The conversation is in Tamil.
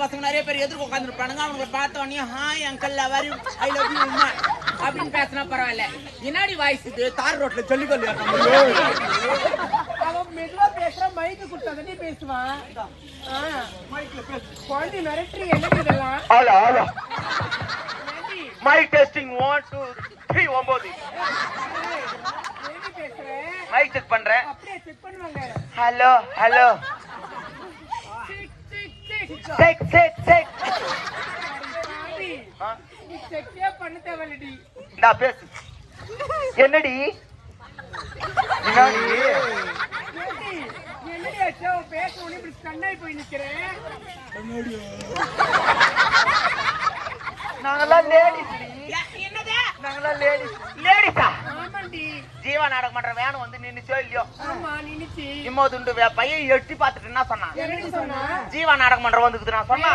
பசங்க நிறைய பேர் எதிர்க்க உட்காந்துருப்பானுங்க. அவங்களை பார்த்த உடனே hi uncle love you I love you Uma அப்படின்னு பேசினா பரவாயில்ல. இன்னாடி வாய்ஸ் இது தார் ரோட்ல ஜல்லிக்கல்லு அவன் மெதுவா பேசுற மைக்கு கொடுத்தாதே பேசுவான். குழந்தை மிரட்டுறீங்க என்ன இதெல்லாம்? Hello hello mic testing 1 2 3 9 mic check பண்றேன். அப்படியே செக் பண்ணுவாங்க. Hello hello check check check செக்கே பண்ண தேவையில்லடி. இந்தா பேசு. என்னடி என்னடி என்னடி ஆச்சோ பேசணும் இப்படி கண்ணாய் போய் நிக்கிறேன். நாங்கெல்லாம் லேடிஸ். என்னது நாங்கெல்லாம் லேடிஸா? ஆமாண்டி. ஜீவா நாடகம் பண்ற வேணும் வந்து நின்னுச்சோ இல்லையோ? ஆமா நின்னுச்சு. இம்மோதுண்டு பையன் எட்டி பார்த்துட்டு என்ன சொன்னான்? என்னடி சொன்னா? ஜீவா நாடகம் பண்ற வந்துக்குது நான் சொன்னா